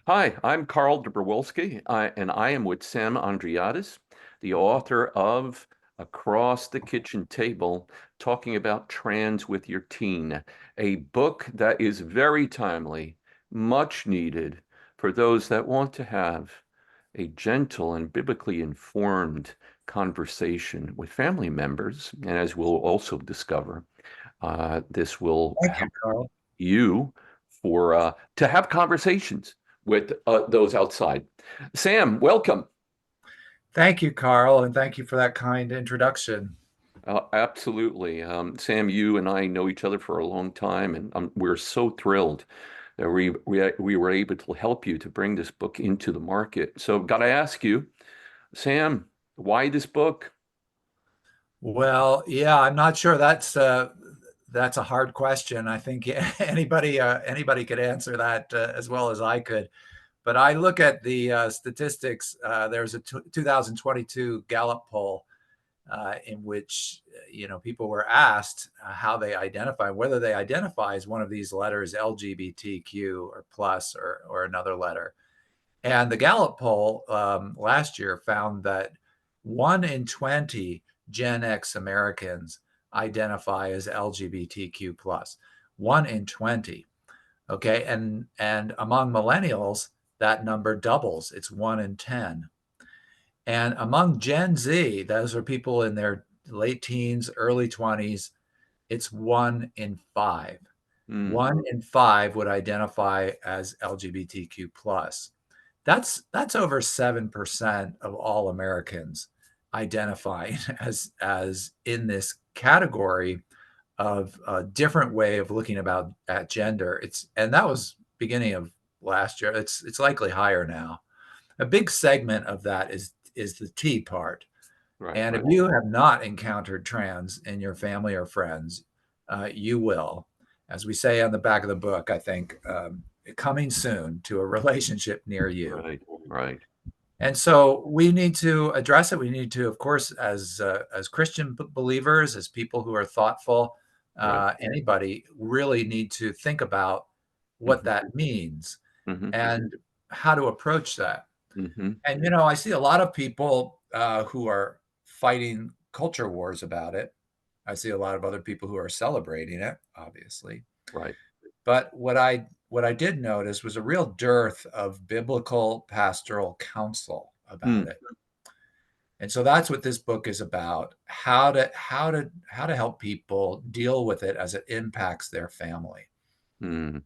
Hi, I'm Carl Dobrowolski, and I am with Sam Andreades, the author of Across the Kitchen Table, talking about trans with your teen, a book that is very timely, much needed for those that want to have a gentle and biblically informed conversation with family members. And as we'll also discover, this will Thank you, help Carl. you for to have conversations with those outside. Sam, welcome. Thank you, Carl, and thank you for that kind introduction. Absolutely. Sam, you and I know each other for a long time, and we're so thrilled that we were able to help you to bring this book into the market. So, got to ask you, Sam, why this book? Well, yeah, I'm not sure that's a hard question. I think anybody could answer that as well as I could. But I look at the statistics. There's a 2022 Gallup poll in which people were asked how they identify, whether they identify as one of these letters, LGBTQ or plus or another letter. And the Gallup poll last year found that 1 in 20 Gen X Americans identify as LGBTQ plus. 1 in 20. Okay. And among millennials, that number doubles. It's 1 in 10. And among Gen Z, those are people in their late teens, early 20s, it's 1 in 5. Mm, 1 in 5 would identify as LGBTQ plus. That's over 7% of all Americans identifying as in this category of a different way of looking about at gender. And that was beginning of last year. It's likely higher now. A big segment of that is the T part. right, And if right. you have not encountered trans in your family or friends, you will. As we say on the back of the book, I think coming soon to a relationship near you. Right, right, And so we need to address it. We need to, of course, as Christian believers, as people who are thoughtful, right. anybody really need to think about what Hmm. that means Hmm. and how to approach that. Hmm. And I see a lot of people who are fighting culture wars about it. I see a lot of other people who are celebrating it, obviously. Right. But what I did notice was a real dearth of biblical pastoral counsel about Mm, it. And so that's what this book is about, how to help people deal with it as it impacts their family. mm.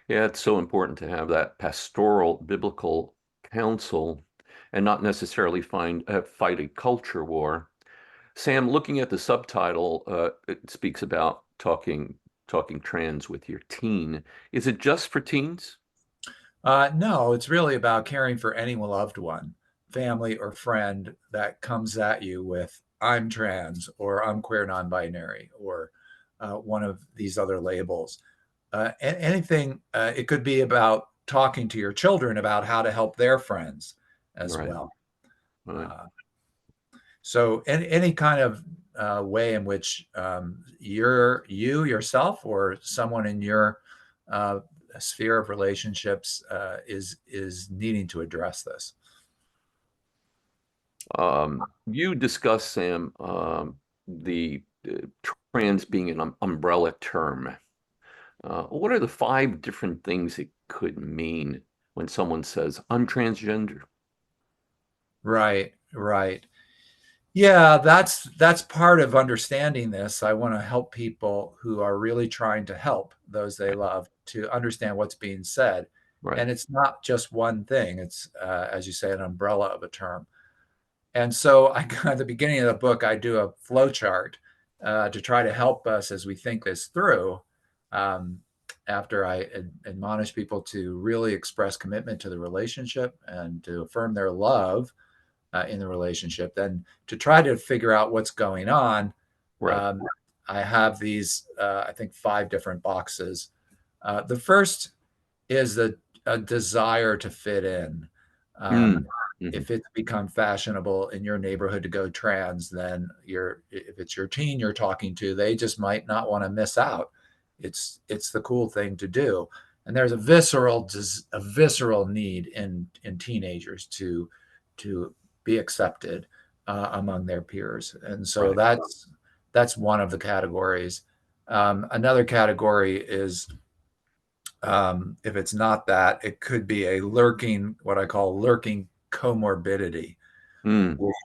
Yeah, it's so important to have that pastoral biblical counsel and not necessarily fight a culture war. Sam, looking at the subtitle, it speaks about talking trans with your teen. Is it just for teens? No, it's really about caring for any loved one, family or friend that comes at you with "I'm trans" or "I'm queer non-binary" or one of these other labels. Anything. It could be about talking to your children about how to help their friends as Right, well. right. Uh, so any kind of way in which you yourself or someone in your uh, sphere of relationships is needing to address this. You discussed, Sam, the trans being an umbrella term. What are the five different things it could mean when someone says, I'm transgender? Right, right. Yeah, that's part of understanding this. I want to help people who are really trying to help those they Right, love to understand what's being said. right, And it's not just one thing. It's, as you say, an umbrella of a term. And so at the beginning of the book, I do a flow chart to try to help us as we think this through. Um, After I admonish people to really express commitment to the relationship and to affirm their love in the relationship, then to try to figure out what's going on, right. um, I have these, I think, 5 different boxes. The first is a desire to fit in. Mm, Um, mhm. if it's become fashionable in your neighborhood to go trans, then if it's your teen you're talking to, they just might not want to miss out. It's the cool thing to do. And there's a visceral need in teenagers to be accepted among their peers, and so Right. that's one of the categories. Another category is, if it's not that, it could be a lurking, what I call lurking comorbidity, Mm, which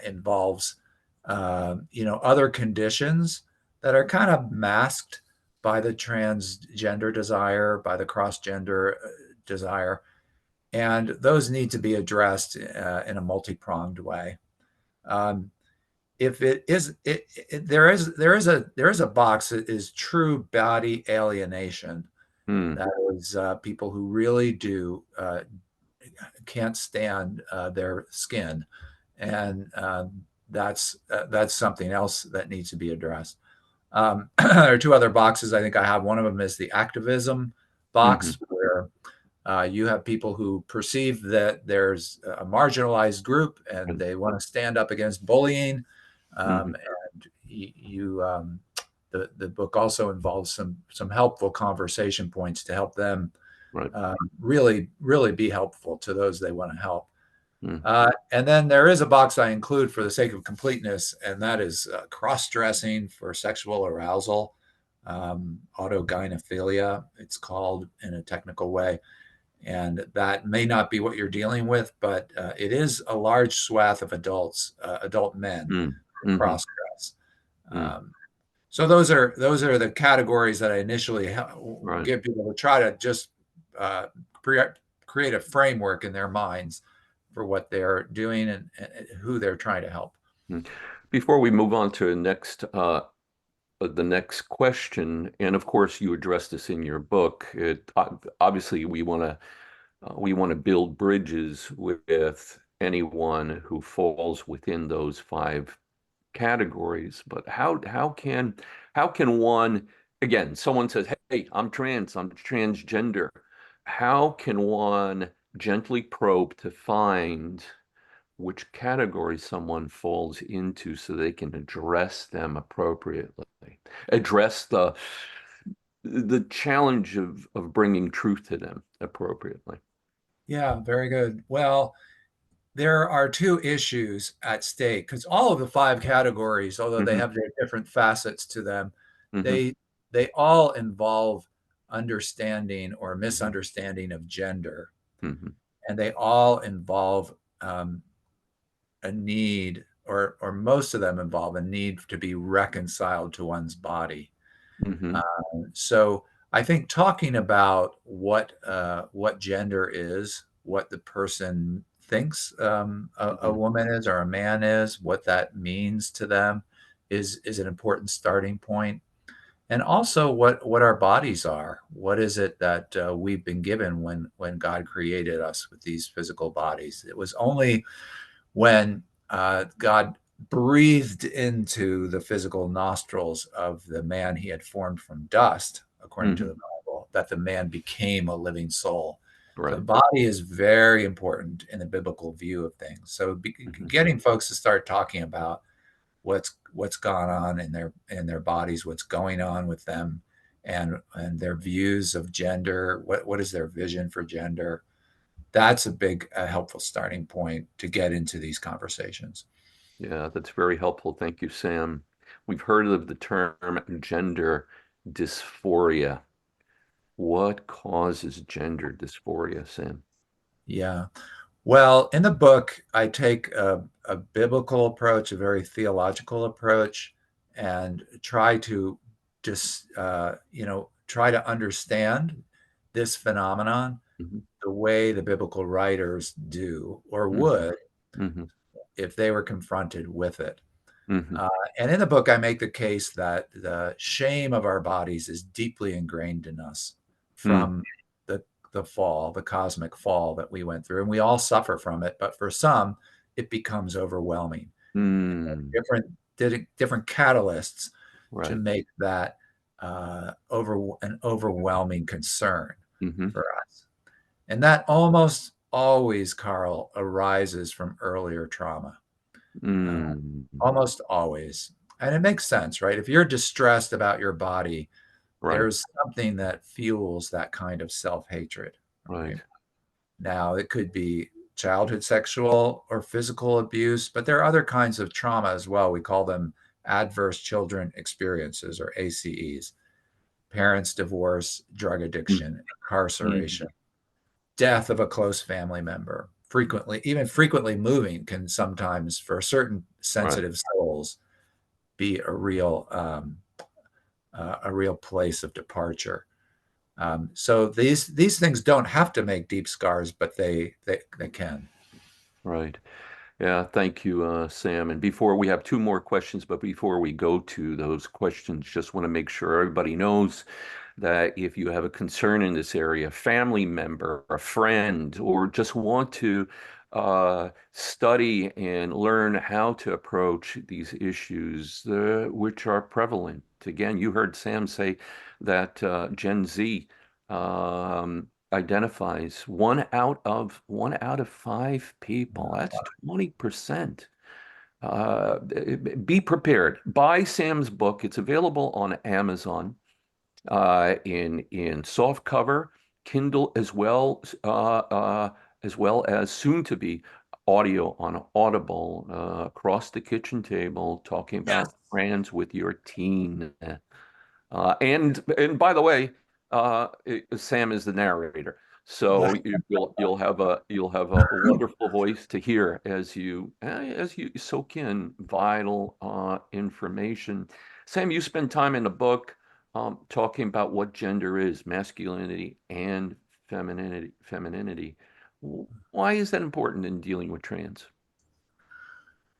involves other conditions that are kind of masked by the transgender desire, by the cross-gender desire, and those need to be addressed in a multi-pronged way. Um, if it is, there is a box that is true body alienation. mm, That is people who really do can't stand their skin, and that's something else that needs to be addressed. There are two other boxes I think I have. One of them is the activism mhm, box, where you have people who perceive that there's a marginalized group and right, they want to stand up against bullying. mhm, And the book also involves some helpful conversation points to help them right, really be helpful to those they want to help. mm, And then there is a box I include for the sake of completeness, and that is cross-dressing for sexual arousal, autogynephilia, it's called in a technical way. And that may not be what you're dealing with, but it is a large swath of adult men mm, who mhm, cross-dress. mm, Um, so those are the categories that I initially right. give people to try to just uh, create a framework in their minds for what they're doing and who they're trying to help. Mm. Before we move on to the next question, and of course you address this in your book, obviously we want to build bridges with anyone who falls within those five categories. But how can one, again, someone says, "Hey, I'm trans, I'm transgender." How can one gently probe to find which category someone falls into so they can address them appropriately, address the challenge of bringing truth to them appropriately? Yeah, very good. Well, there are two issues at stake because all of the five categories, although they Hmm. have their different facets to them, Hmm. they they all involve understanding or misunderstanding of gender, Hmm. and they all involve um, a need, or most of them involve a need to be reconciled to one's body. Hmm. So I think talking about what gender is, what the person thinks a Hmm. woman is or a man is, what that means to them, is an important starting point. And also what our bodies are. What is it that we've been given when God created us with these physical bodies? It was only when God breathed into the physical nostrils of the man he had formed from dust, according to Hmm. the Bible, that the man became a living soul. So the Right. body is very important in the biblical view of things. So Hmm. getting folks to start talking about what's gone on in their bodies, what's going on with them, and their views of gender, what is their vision for gender, that's a big helpful starting point to get into these conversations. Yeah, that's very helpful. Thank you, Sam. We've heard of the term gender dysphoria. What causes gender dysphoria, Sam? Yeah. Well, in the book, I take a biblical approach, a very theological approach, and try to just, try to understand this phenomenon Hmm. the way the biblical writers do or Hmm. would Hmm. if they were confronted with it. Hmm. Uh, and in the book, I make the case that the shame of our bodies is deeply ingrained in us Hmm. from the the fall, the cosmic fall that we went through, and we all suffer from it. But for some, it becomes overwhelming. Hmm. Different catalysts to Right. make that over an overwhelming concern Hmm. for us, and that almost always, Carl, arises from earlier trauma. Uh, Hmm. Almost always. And it makes sense, right? If you're distressed about your body, Right. there's something that fuels that kind of self-hatred. Right. Okay. Now, it could be childhood sexual or physical abuse, but there are other kinds of trauma as well. We call them adverse children experiences, or ACEs: parents' divorce, drug Mm, addiction, incarceration, mm, death of a close family member. Frequently, even frequently moving can sometimes, for certain right. sensitive souls, be a real place of departure. So these things don't have to make deep scars, but they can. Right. Yeah, thank you, Sam. And before we have two more questions, but before we go to those questions, just want to make sure everybody knows that if you have a concern in this area, a family member, a friend, or just want to study and learn how to approach these issues, which are prevalent. Again, you heard Sam say that Gen Z identifies one out of five people. That's 20%. Be prepared. Buy Sam's book. It's available on Amazon in soft cover, Kindle as well as soon to be audio on Audible, across the kitchen table, talking Yes. about trans with your teen. And by the way, Sam is the narrator, so you'll have a wonderful voice to hear as you soak in vital information. Sam, you spend time in the book talking about what gender is, masculinity and femininity. Femininity. Why is that important in dealing with trans?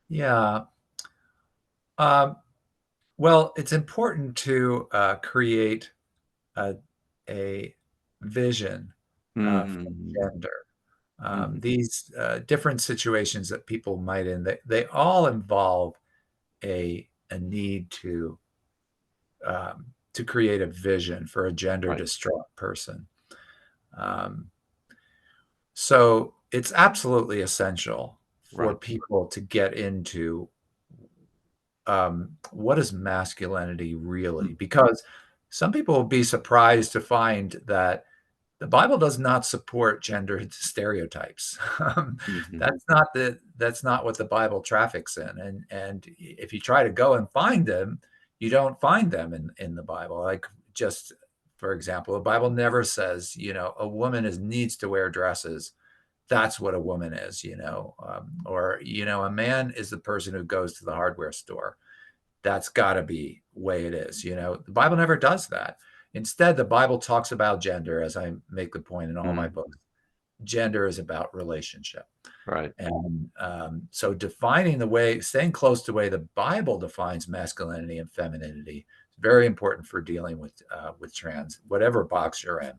Yeah. Um, well, it's important to create a, a vision for Mm, gender. mm, These different situations that people might in, they all involve a need to create a vision for a gender right, distraught person. Um, so it's absolutely essential for right. people to get into what is masculinity really? Mm, Because some people will be surprised to find that the Bible does not support gender stereotypes. mhm, That's not what the Bible traffics in. And if you try to go and find them, you don't find them in the Bible. Like, just for example, the Bible never says, a woman needs to wear dresses. That's what a woman is, or a man is the person who goes to the hardware store. That's got to be the way it is. The Bible never does that. Instead, the Bible talks about gender, as I make the point in all my mm, books. Gender is about relationship. right. And so defining the way, staying close to the way the Bible defines masculinity and femininity is very important for dealing with trans, whatever box you're in.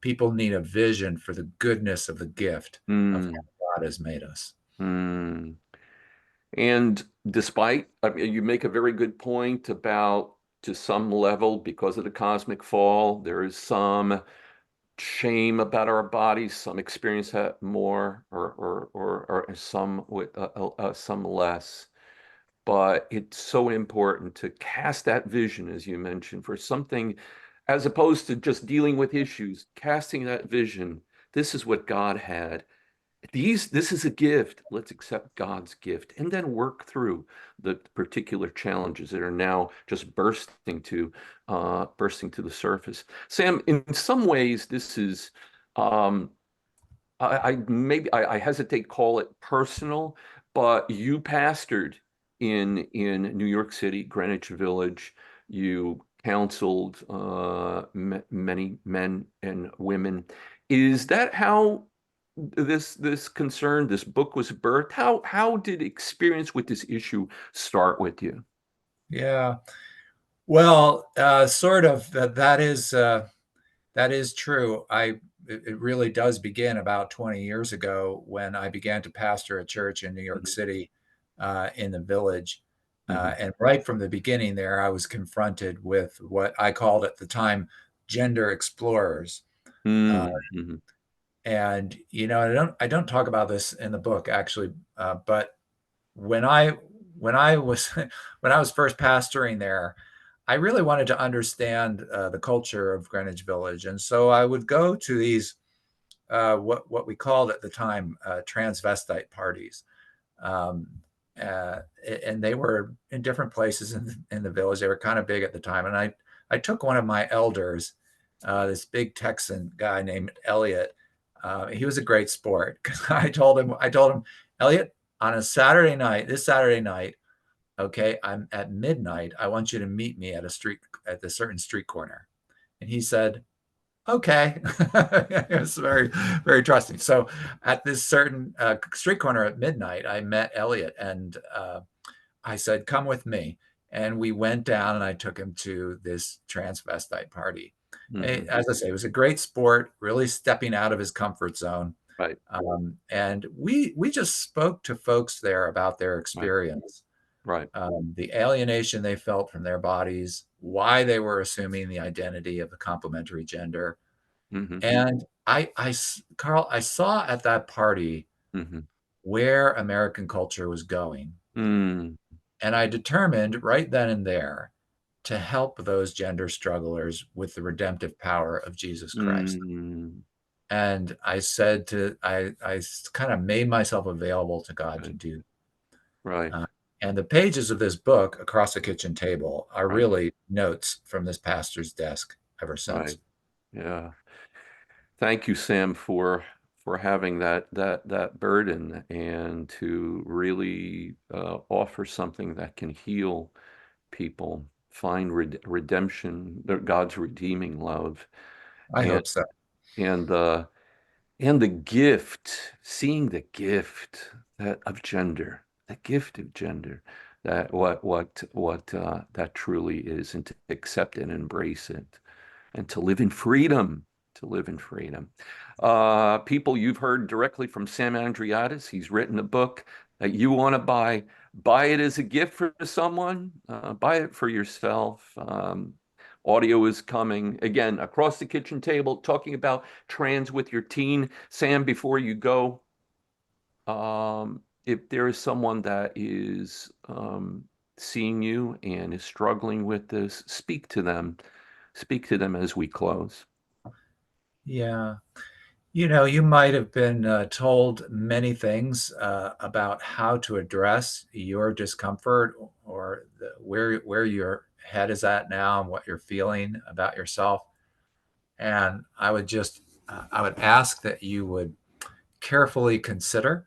People need a vision for the goodness of the gift of Mm, how God has made us. mm. And despite, I mean, you make a very good point about, to some level, because of the cosmic fall, there is some shame about our bodies. Some experience that more, or some with some less. But it's so important to cast that vision, as you mentioned, for something, as opposed to just dealing with issues, casting that vision. This is what God had. This is a gift. Let's accept God's gift and then work through the particular challenges that are now just bursting to the surface. Sam, in some ways, this is um, I hesitate to call it personal, but you pastored in New York City, Greenwich Village. You counseled many men and women. Is that how this book was birthed? How did experience with this issue start with you? Yeah. Well, sort of. That is true. It really does begin about 20 years ago when I began to pastor a church in New York Mhm, City, in the village. mhm, And right from the beginning there, I was confronted with what I called at the time gender explorers. Uh, mm, mhm, and I don't talk about this in the book actually, but when I was when I was first pastoring there, I really wanted to understand the culture of Greenwich Village, and so I would go to these what we called at the time transvestite parties, um, uh, and they were in different places in the village. They were kind of big at the time, and I took one of my elders, this big Texan guy named Elliot. He was a great sport because I told him, Elliot, on a Saturday night, this Saturday night, okay, I'm at midnight. I want you to meet me at a certain street corner. And he said, okay. It's very, very trusting. So at this certain street corner at midnight, I met Elliot and I said, come with me. And we went down and I took him to this transvestite party. Hmm. As I say, it was a great sport, really stepping out of his comfort zone. Right, And we just spoke to folks there about their right, experience, right. the alienation they felt from their bodies, why they were assuming the identity of the complementary gender. Hmm. And Carl, I saw at that party Hmm. where American culture was going. Mm, And I determined right then and there to help those gender strugglers with the redemptive power of Jesus Christ. mm, And I kind of made myself available to God to okay. do. Right, Uh, and the pages of this book across the kitchen table are right, really notes from this pastor's desk ever since. right. Yeah. Thank you, Sam, for having that burden and to really offer something that can heal people, find redemption, God's redeeming love, I and hope so. and uh, and the gift, seeing the gift that of gender, the gift of gender, that what that truly is, and to accept and embrace it and to live in freedom, to live in freedom. People you've heard directly from Sam Andreades. He's written a book that you want to buy. Buy it as a gift for someone. Buy it for yourself. Audio is coming again across the kitchen table, talking about trans with your teen. Sam, before you go, if there is someone that is seeing you and is struggling with this, speak to them. Speak to them as we close. Yeah. You might have been told many things about how to address your discomfort or where your head is at now and what you're feeling about yourself. And I would ask that you would carefully consider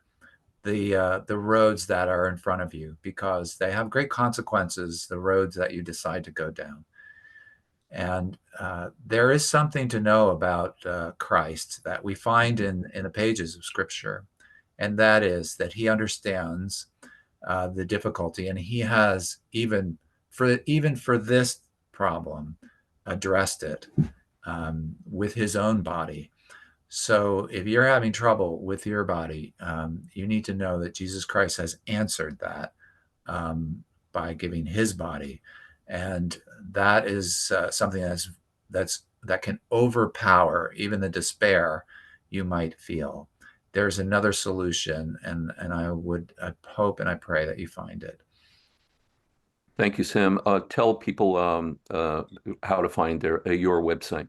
the roads that are in front of you because they have great consequences, the roads that you decide to go down. And there is something to know about Christ that we find in the pages of Scripture, and that is that he understands the difficulty, and he has even for this problem addressed it with his own body. So if you're having trouble with your body, you need to know that Jesus Christ has answered that by giving his body, and that is something that can overpower even the despair you might feel. There's another solution, and I hope and I pray that you find it. Thank you, Sam. Tell people how to find your website.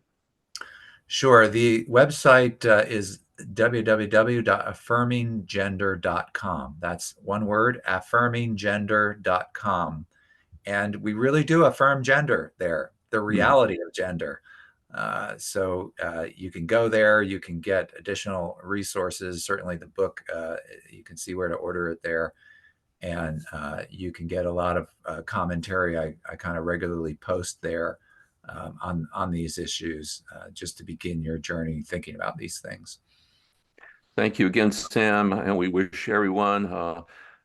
Sure. The website is www.affirminggender.com. That's one word, affirminggender.com. And we really do affirm gender there, the Mm. reality of gender. You can go there, you can get additional resources. Certainly, the book, you can see where to order it there. And you can get a lot of commentary. I kind of regularly post there on these issues just to begin your journey thinking about these things. Thank you again, Sam, and we wish everyone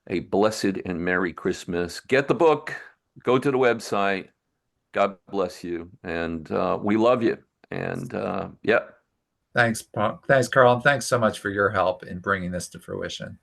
a blessed and Merry Christmas. Get the book, go to the website. God bless you, and we love you. And yeah. Thanks, Carl. And thanks so much for your help in bringing this to fruition.